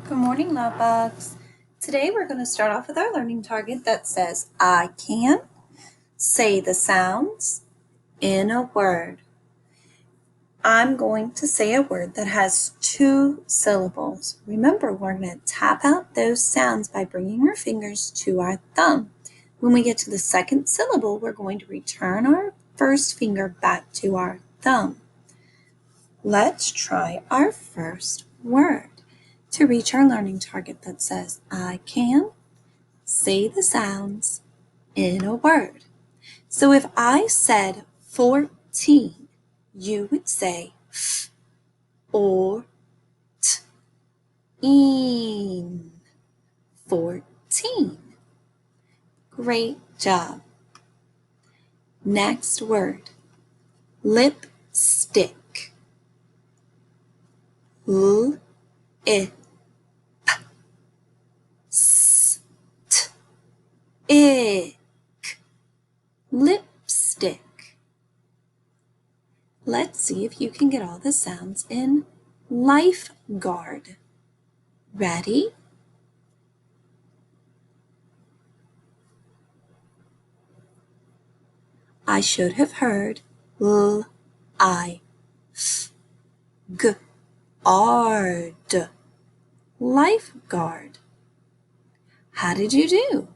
Good morning, love bugs. Today we're going to start off with our learning target that says, I can say the sounds in a word. I'm going to say a word that has 2 syllables. Remember, we're going to tap out those sounds by bringing our fingers to our thumb. When we get to the second syllable, we're going to return our first finger back to our thumb. Let's try our first word. To reach our learning target that says, I can say the sounds in a word. So if I said 14, you would say f or t, in, 14. Great job. Next word, lipstick. L, I, ick, lipstick. Let's see if you can get all the sounds in lifeguard. Ready? I should have heard l, I, f, g, ard. Lifeguard. How did you do?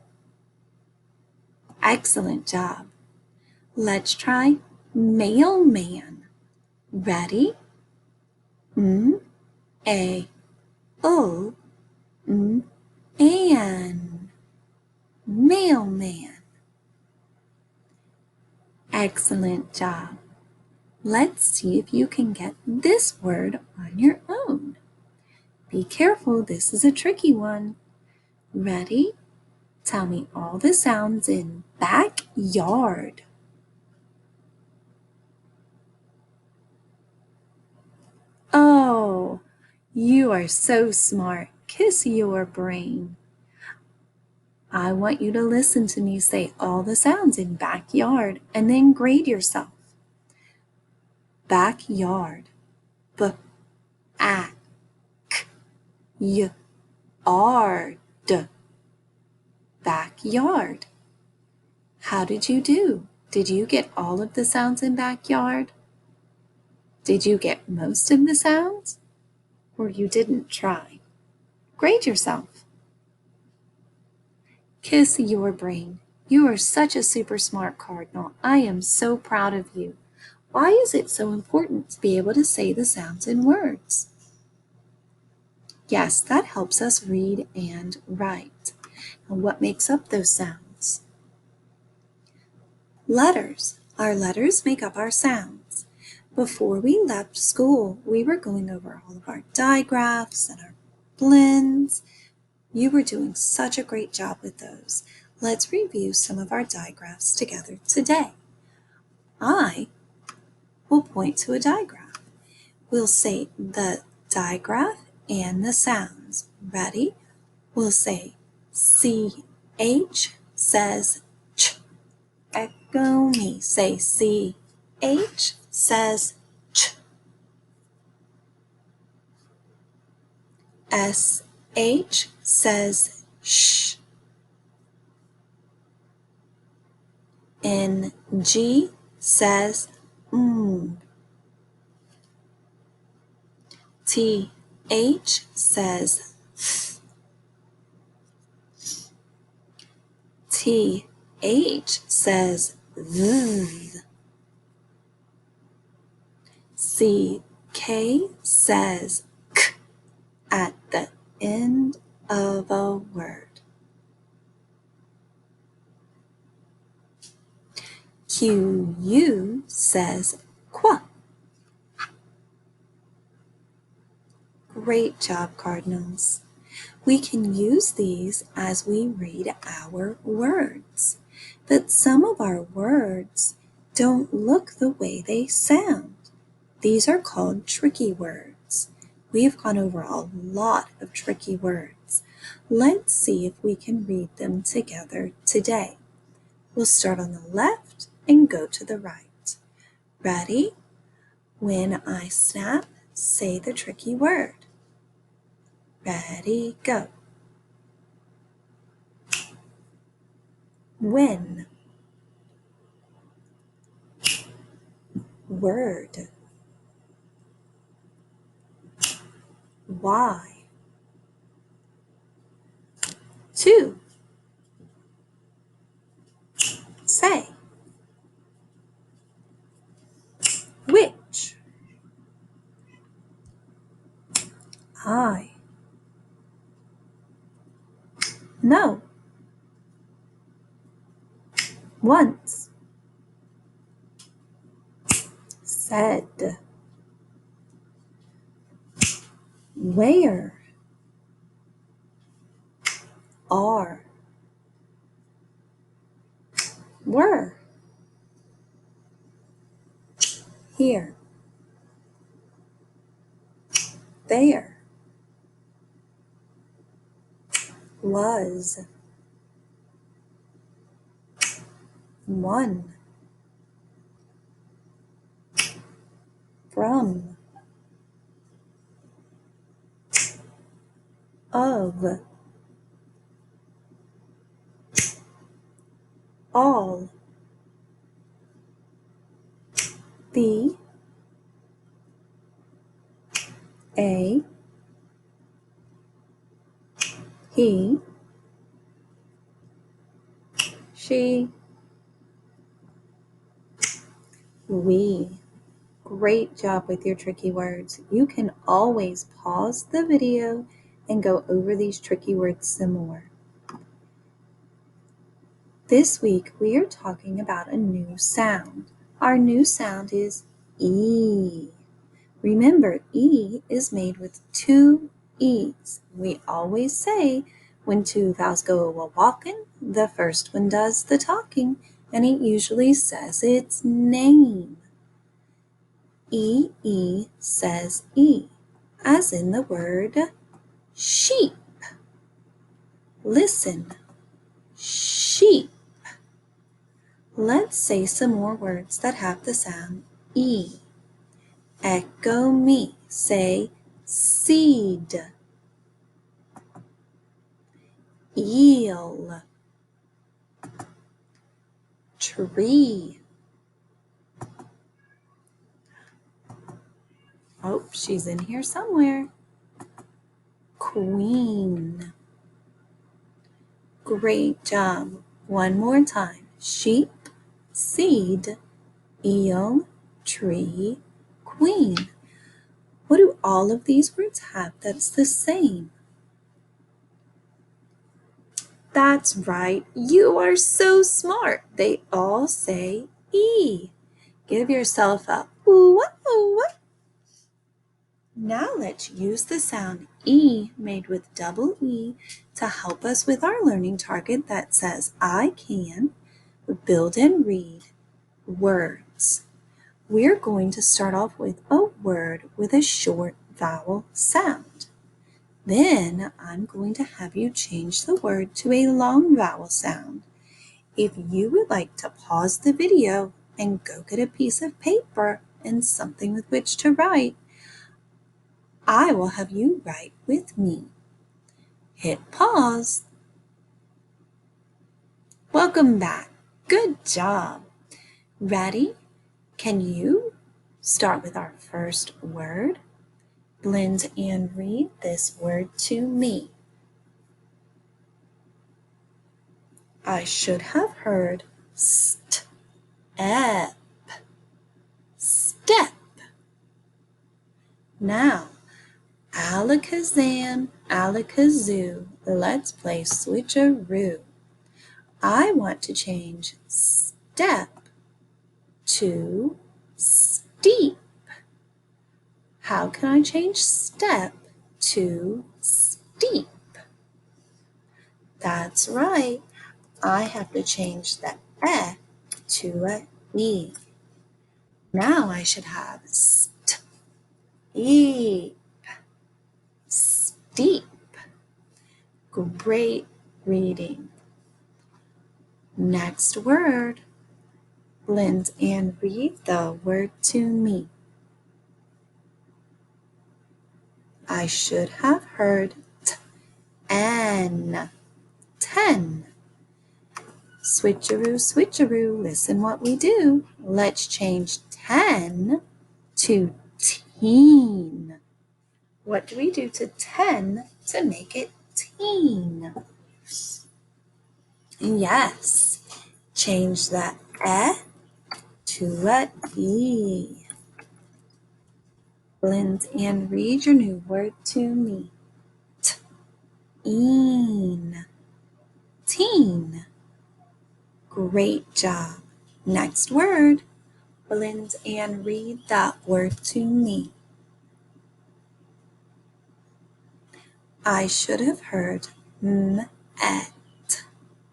Excellent job. Let's try mailman. Ready? M, A, O, M, an. Mailman. Excellent job. Let's see if you can get this word on your own. Be careful, this is a tricky one. Ready? Tell me all the sounds in backyard. Oh, you are so smart. Kiss your brain. I want you to listen to me say all the sounds in backyard and then grade yourself. Backyard. B, A, K, Y, R, D. Backyard. How did you do? Did you get all of the sounds in backyard? Did you get most of the sounds? Or you didn't try? Grade yourself. Kiss your brain. You are such a super smart cardinal. I am so proud of you. Why is it so important to be able to say the sounds in words? Yes, that helps us read and write. And what makes up those sounds? Letters. Our letters make up our sounds. Before we left school, we were going over all of our digraphs and our blends. You were doing such a great job with those. Let's review some of our digraphs together today. I will point to a digraph. We'll say the digraph and the sounds. Ready? We'll say CH says ch. Echo me. Say CH says ch. SH says sh. NG says TH says th. TH says th. CK says k at the end of a word. QU says qua. Great job, Cardinals. We can use these as we read our words, but some of our words don't look the way they sound. These are called tricky words. We have gone over a lot of tricky words. Let's see if we can read them together today. We'll start on the left and go to the right. Ready? When I snap, say the tricky word. Ready, go. When. Word. Why. To. Say. Which. I. No. Once. Said. Where. Are. Were. Here. There. Was. One. From. Of. All. The. A. He. She. We. Great job with your tricky words. You can always pause the video and go over these tricky words some more. This week we are talking about a new sound. Our new sound is E. Remember, E is made with two E's. We always say when two vowels go a-walking, the first one does the talking, and it usually says its name. E says E, as in the word sheep. Listen, sheep. Let's say some more words that have the sound E. Echo me. Say seed. Eel. Tree. Oh, she's in here somewhere. Queen. Great job. One more time. Sheep, seed, eel, tree, queen. What do all of these words have that's the same? That's right. You are so smart. They all say E. Give yourself a ooh, ooh. Now let's use the sound E made with double E to help us with our learning target that says I can build and read words. We're going to start off with a word with a short vowel sound. Then I'm going to have you change the word to a long vowel sound. If you would like to pause the video and go get a piece of paper and something with which to write, I will have you write with me. Hit pause. Welcome back. Good job. Ready? Can you start with our first word? Blend and read this word to me. I should have heard step. Step. Now, alakazam, alakazoo. Let's play switcheroo. I want to change step to steep. How can I change step to steep? That's right. I have to change the E to a E. Now I should have steep. Steep. Great reading. Next word. Blend and read the word to me. I should have heard N. 10. Switcheroo, switcheroo, listen what we do. Let's change 10 to teen. What do we do to 10 to make it teen? Yes, change that E to a E. Blend and read your new word to me. Teen. Teen. Great job. Next word. Blend and read that word to me. I should have heard met.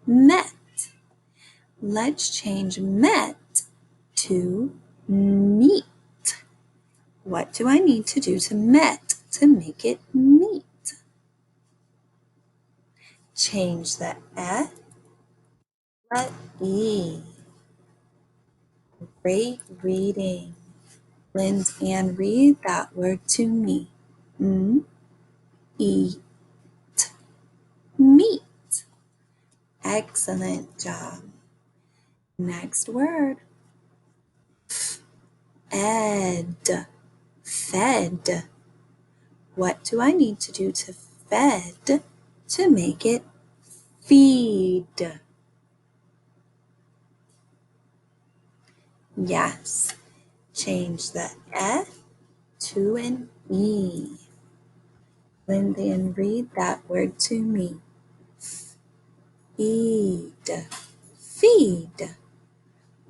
Met. Let's change met to meet. What do I need to do to met to make it meet? Change the E to E. Great reading. Blend and read that word to me. Eat. Meat. Excellent job. Next word. Ed. Fed. What do I need to do to fed to make it feed? Yes. Change the E to an E. Blend and read that word to me. Feed. Feed.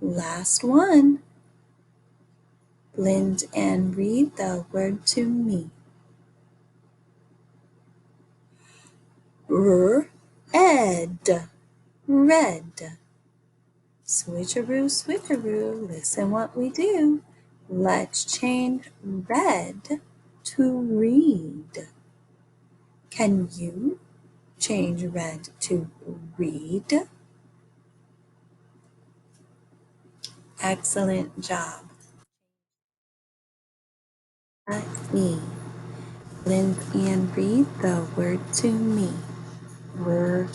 Last one. Blend and read the word to me. Red. Red. Switcheroo, switcheroo, listen what we do. Let's change red to read. Can you change red to read? Excellent job. E. Blend and read the word to me. Read.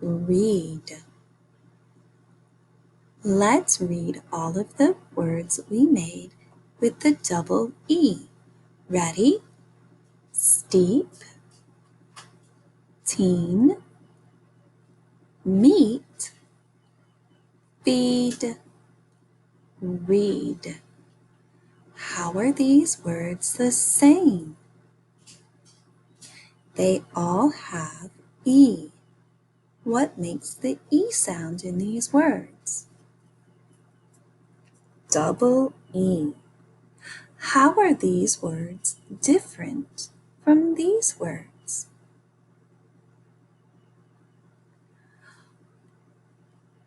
Read. Let's read all of the words we made with the double E. Ready? Steep, teen, meet, feed, read. How are these words the same? They all have E. What makes the E sound in these words? Double E. How are these words different from these words?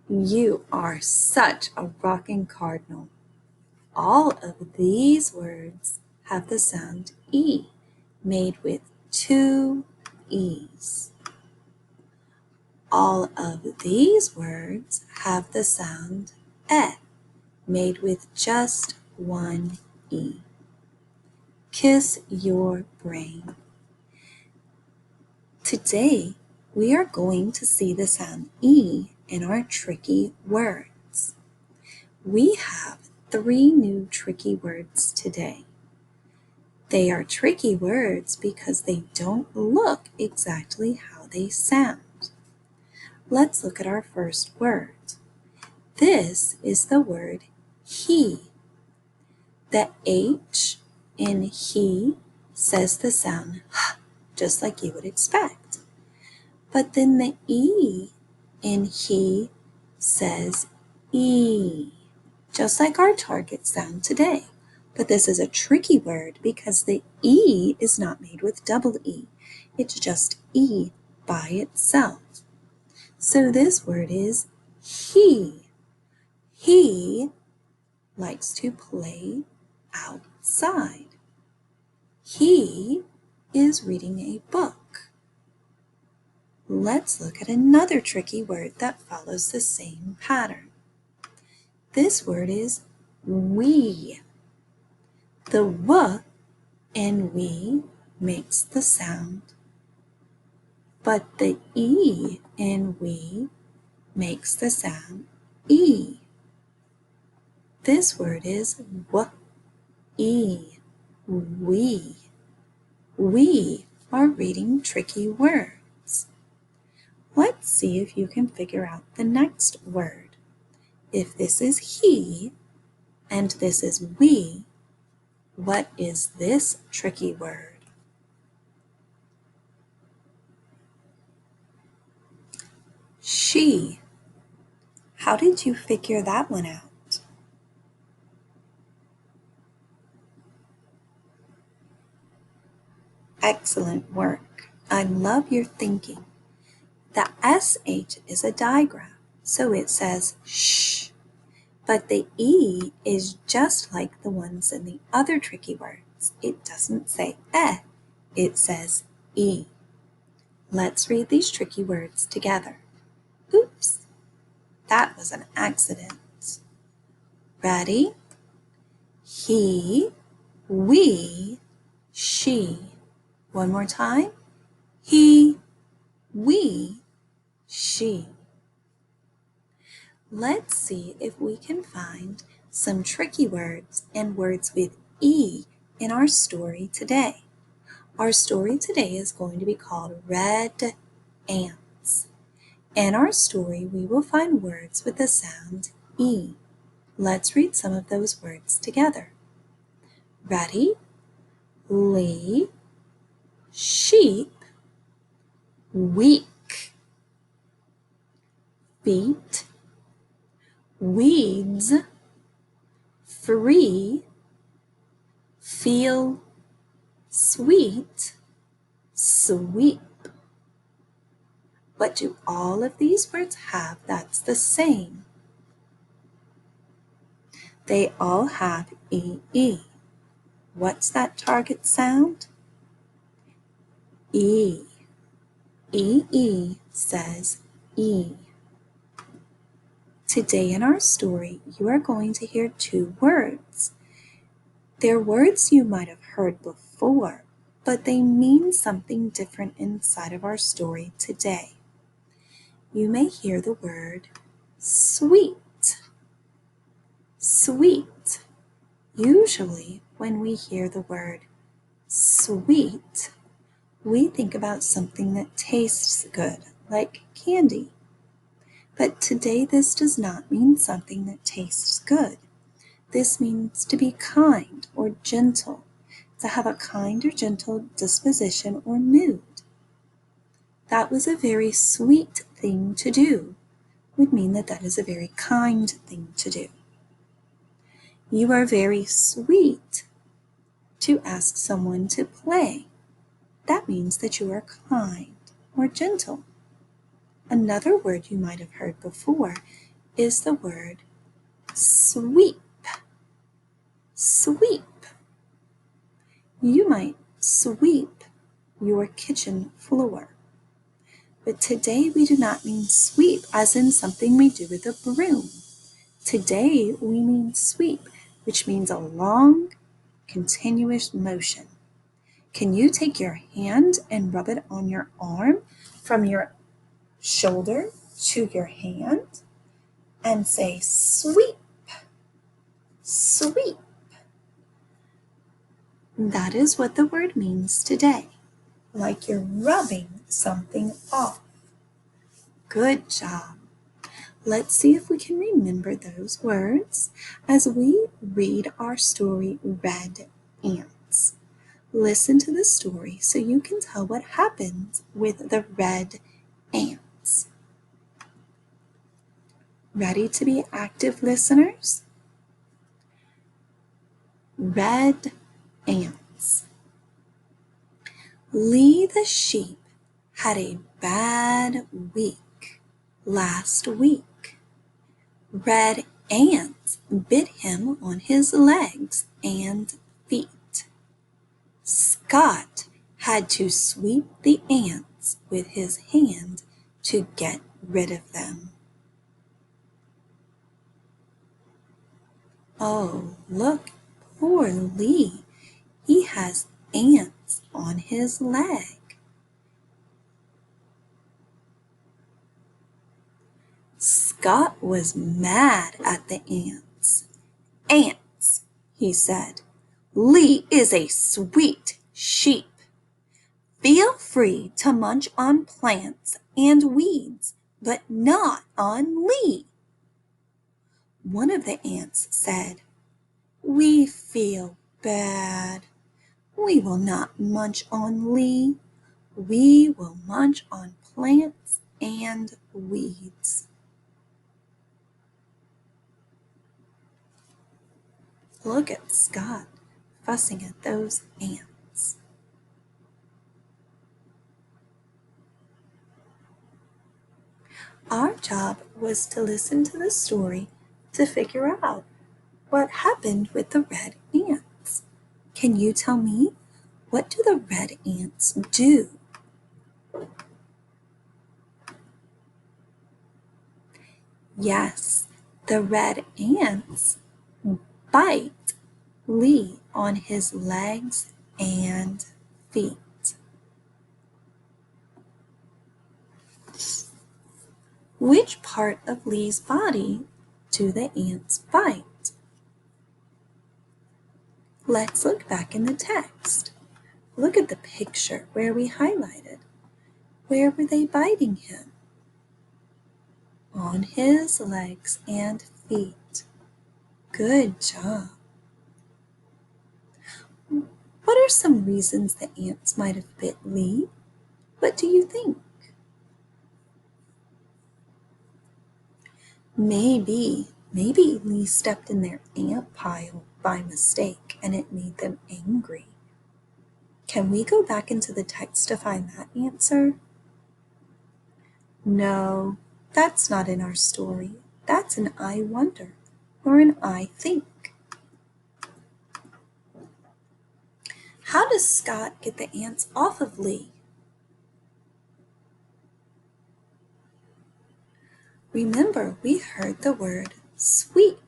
You are such a rocking cardinal. All of these words have the sound E, made with two E's. All of these words have the sound E, made with just one E. Kiss your brain. Today, we are going to see the sound E in our tricky words. We have 3 new tricky words today. They are tricky words because they don't look exactly how they sound. Let's look at our first word. This is the word he. The H in he says the sound h, just like you would expect. But then the E in he says E, just like our target sound today. But this is a tricky word because the E is not made with double E. It's just E by itself. So this word is he. He likes to play outside. He is reading a book. Let's look at another tricky word that follows the same pattern. This word is we. The W in we makes the sound, but the E in we makes the sound E. This word is w-e, we. We are reading tricky words. Let's see if you can figure out the next word. If this is he and this is we, what is this tricky word? She. How did you figure that one out? Excellent work. I love your thinking. The SH is a digraph, so it says shh. But the E is just like the ones in the other tricky words. It doesn't say it says E. Let's read these tricky words together. Oops, that was an accident. Ready? He, we, she. One more time. He, we, she. Let's see if we can find some tricky words and words with E in our story today. Our story today is going to be called Red Ants. In our story, we will find words with the sound E. Let's read some of those words together. Ready? Lee, sheep, weak, feet, weeds, free, feel, sweet, sweep. What do all of these words have that's the same? They all have E. What's that target sound? E. E says E. Today in our story, you are going to hear two words. They're words you might have heard before, but they mean something different inside of our story today. You may hear the word sweet. Sweet. Usually, when we hear the word sweet, we think about something that tastes good, like candy. But today, this does not mean something that tastes good. This means to be kind or gentle, to have a kind or gentle disposition or mood. That was a very sweet thing to do would mean that that is a very kind thing to do. You are very sweet to ask someone to play. That means that you are kind or gentle. Another word you might have heard before is the word sweep. Sweep. You might sweep your kitchen floor. But today we do not mean sweep as in something we do with a broom. Today we mean sweep, which means a long, continuous motion. Can you take your hand and rub it on your arm from your shoulder to your hand and say sweep, sweep? That is what the word means today, like you're rubbing something off. Good job. Let's see if we can remember those words as we read our story, Red Ants. Listen to the story so you can tell what happened with the red ants. Ready to be active listeners? Red ants. Lee the sheep had a bad week last week. Red ants bit him on his legs and feet. Scott had to sweep the ants with his hand to get rid of them. Oh, look, poor Lee. He has ants ants on his leg. Scott was mad at the ants. "Ants," he said, "Lee is a sweet sheep. Feel free to munch on plants and weeds, but not on Lee." One of the ants said, "We feel bad. We will not munch on Lee. We will munch on plants and weeds." Look at Scott fussing at those ants. Our job was to listen to the story to figure out what happened with the red ants. Can you tell me, what do the red ants do? Yes, the red ants bite Lee on his legs and feet. Which part of Lee's body do the ants bite? Let's look back in the text. Look at the picture where we highlighted. Where were they biting him? On his legs and feet. Good job. What are some reasons the ants might have bit Lee? What do you think? Maybe Lee stepped in their ant pile by mistake and it made them angry. Can we go back into the text to find that answer? No, that's not in our story. That's an I wonder or an I think. How does Scott get the ants off of Lee? Remember, we heard the word sweep.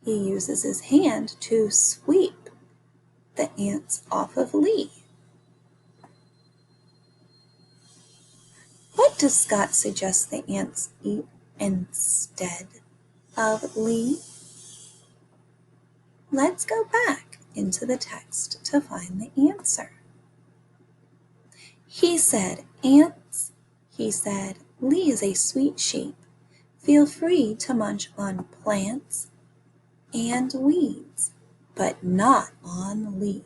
He uses his hand to sweep the ants off of Lee. What does Scott suggest the ants eat instead of Lee? Let's go back into the text to find the answer. He said, "Ants," he said, "Lee is a sweet sheep. Feel free to munch on plants and weeds, but not on Lee."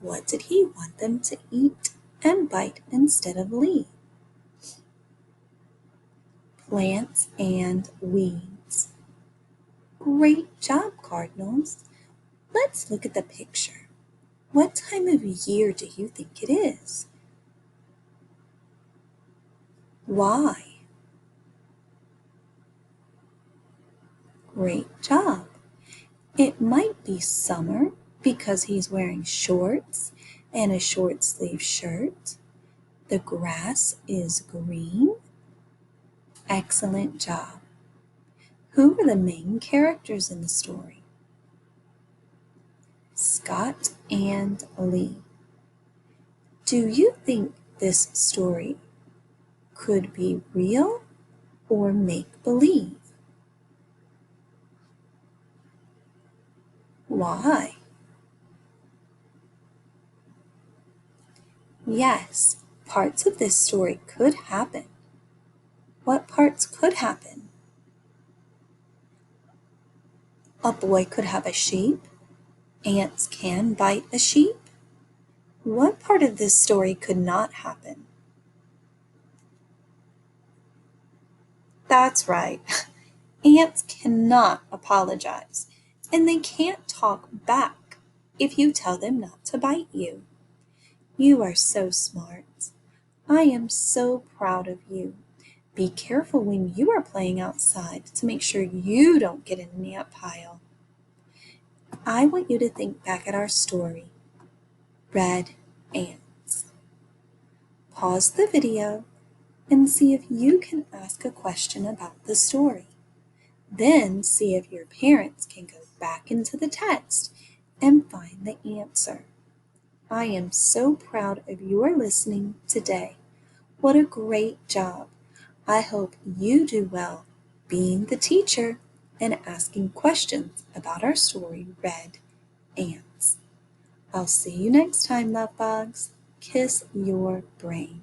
What did he want them to eat and bite instead of Lee? Plants and weeds. Great job, Cardinals. Let's look at the picture. What time of year do you think it is? Why? Great job. It might be summer because he's wearing shorts and a short sleeve shirt. The grass is green. Excellent job. Who were the main characters in the story? Scott and Lee. Do you think this story could be real or make-believe? Why? Yes, parts of this story could happen. What parts could happen? A boy could have a sheep. Ants can bite a sheep. What part of this story could not happen? That's right. Ants cannot apologize, and they can't talk back if you tell them not to bite you. You are so smart. I am so proud of you. Be careful when you are playing outside to make sure you don't get in an ant pile. I want you to think back at our story, Red Ants. Pause the video and see if you can ask a question about the story. Then see if your parents can go back into the text and find the answer. I am so proud of your listening today. What a great job! I hope you do well being the teacher and asking questions about our story, Red Ants. I'll see you next time, love bugs. Kiss your brain.